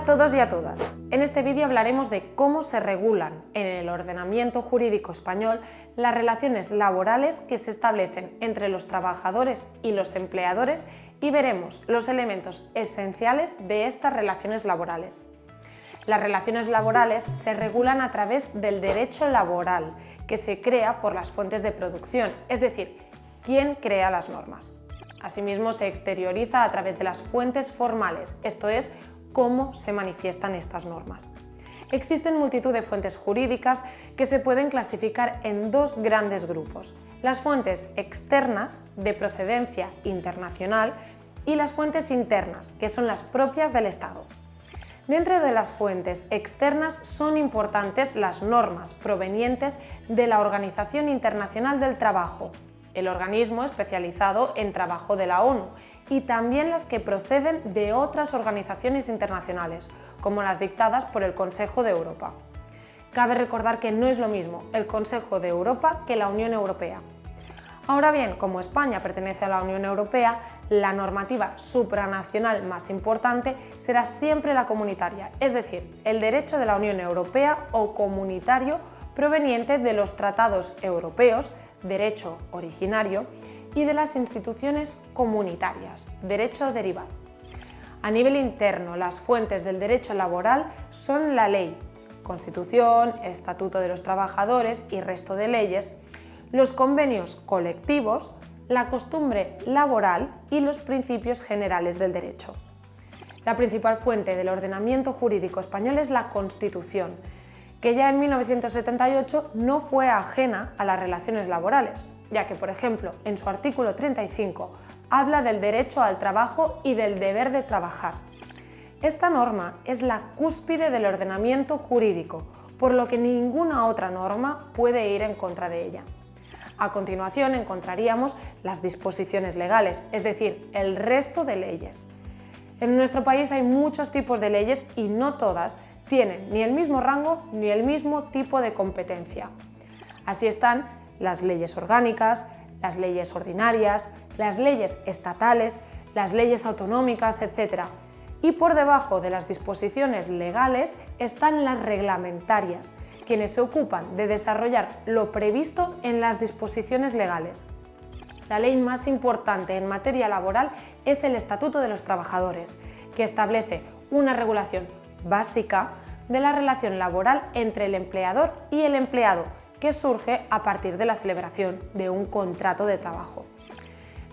todos y a todas. En este vídeo hablaremos de cómo se regulan en el ordenamiento jurídico español las relaciones laborales que se establecen entre los trabajadores y los empleadores y veremos los elementos esenciales de estas relaciones laborales. Las relaciones laborales se regulan a través del derecho laboral, que se crea por las fuentes de producción, es decir, quién crea las normas. Asimismo, se exterioriza a través de las fuentes formales, esto es, cómo se manifiestan estas normas. Existen multitud de fuentes jurídicas que se pueden clasificar en dos grandes grupos: las fuentes externas, de procedencia internacional, y las fuentes internas, que son las propias del Estado. Dentro de las fuentes externas son importantes las normas provenientes de la Organización Internacional del Trabajo, el organismo especializado en trabajo de la ONU, y también las que proceden de otras organizaciones internacionales, como las dictadas por el Consejo de Europa. Cabe recordar que no es lo mismo el Consejo de Europa que la Unión Europea. Ahora bien, como España pertenece a la Unión Europea, la normativa supranacional más importante será siempre la comunitaria, es decir, el derecho de la Unión Europea o comunitario proveniente de los tratados europeos, derecho originario, y de las instituciones comunitarias, derecho derivado. A nivel interno, las fuentes del derecho laboral son la ley, Constitución, Estatuto de los Trabajadores y resto de leyes, los convenios colectivos, la costumbre laboral y los principios generales del derecho. La principal fuente del ordenamiento jurídico español es la Constitución, que ya en 1978 no fue ajena a las relaciones laborales, ya que, por ejemplo, en su artículo 35 habla del derecho al trabajo y del deber de trabajar. Esta norma es la cúspide del ordenamiento jurídico, por lo que ninguna otra norma puede ir en contra de ella. A continuación encontraríamos las disposiciones legales, es decir, el resto de leyes. En nuestro país hay muchos tipos de leyes y no todas tienen ni el mismo rango ni el mismo tipo de competencia. Así están las leyes orgánicas, las leyes ordinarias, las leyes estatales, las leyes autonómicas, etc. Y por debajo de las disposiciones legales están las reglamentarias, quienes se ocupan de desarrollar lo previsto en las disposiciones legales. La ley más importante en materia laboral es el Estatuto de los Trabajadores, que establece una regulación básica de la relación laboral entre el empleador y el empleado, que surge a partir de la celebración de un contrato de trabajo.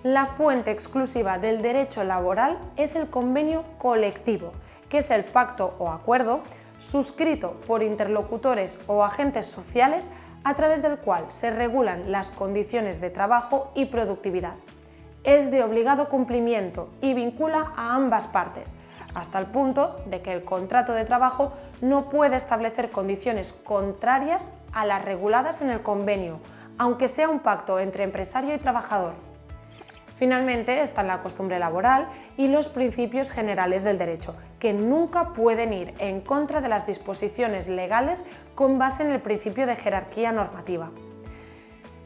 La fuente exclusiva del derecho laboral es el convenio colectivo, que es el pacto o acuerdo suscrito por interlocutores o agentes sociales a través del cual se regulan las condiciones de trabajo y productividad. Es de obligado cumplimiento y vincula a ambas partes, hasta el punto de que el contrato de trabajo no puede establecer condiciones contrarias a las reguladas en el convenio, aunque sea un pacto entre empresario y trabajador. Finalmente están la costumbre laboral y los principios generales del derecho, que nunca pueden ir en contra de las disposiciones legales con base en el principio de jerarquía normativa.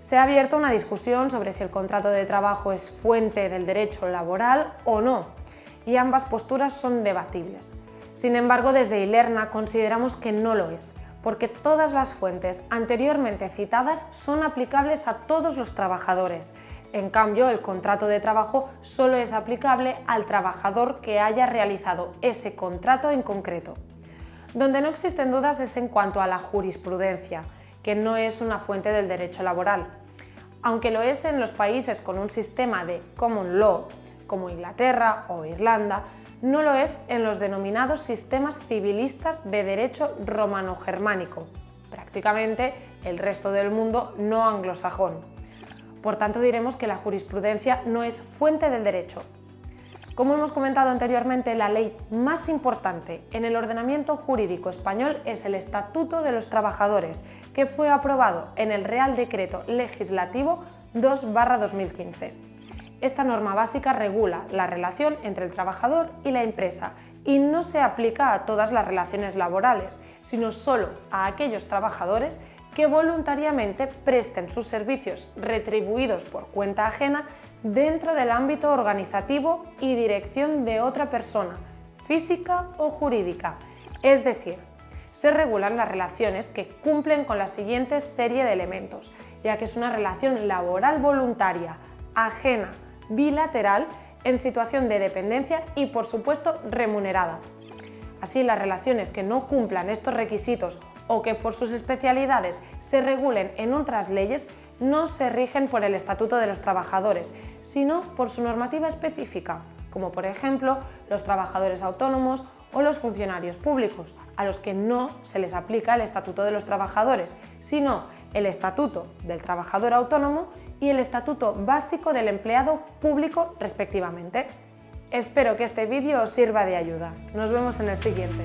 Se ha abierto una discusión sobre si el contrato de trabajo es fuente del derecho laboral o no, y ambas posturas son debatibles. Sin embargo, desde Ilerna consideramos que no lo es, porque todas las fuentes anteriormente citadas son aplicables a todos los trabajadores. En cambio, el contrato de trabajo solo es aplicable al trabajador que haya realizado ese contrato en concreto. Donde no existen dudas es en cuanto a la jurisprudencia, que no es una fuente del derecho laboral, aunque lo es en los países con un sistema de common law, como Inglaterra o Irlanda, no lo es en los denominados sistemas civilistas de derecho romano-germánico, prácticamente el resto del mundo no anglosajón. Por tanto, diremos que la jurisprudencia no es fuente del derecho. Como hemos comentado anteriormente, la ley más importante en el ordenamiento jurídico español es el Estatuto de los Trabajadores, que fue aprobado en el Real Decreto Legislativo 2/2015. Esta norma básica regula la relación entre el trabajador y la empresa y no se aplica a todas las relaciones laborales, sino solo a aquellos trabajadores que voluntariamente presten sus servicios retribuidos por cuenta ajena dentro del ámbito organizativo y dirección de otra persona, física o jurídica, es decir, se regulan las relaciones que cumplen con la siguiente serie de elementos, ya que es una relación laboral voluntaria, ajena, bilateral, en situación de dependencia y, por supuesto, remunerada. Así, las relaciones que no cumplan estos requisitos o que por sus especialidades se regulen en otras leyes no se rigen por el Estatuto de los Trabajadores, sino por su normativa específica, como por ejemplo los trabajadores autónomos o los funcionarios públicos, a los que no se les aplica el Estatuto de los Trabajadores, sino el Estatuto del Trabajador Autónomo y el Estatuto Básico del Empleado Público, respectivamente. Espero que este vídeo os sirva de ayuda. Nos vemos en el siguiente.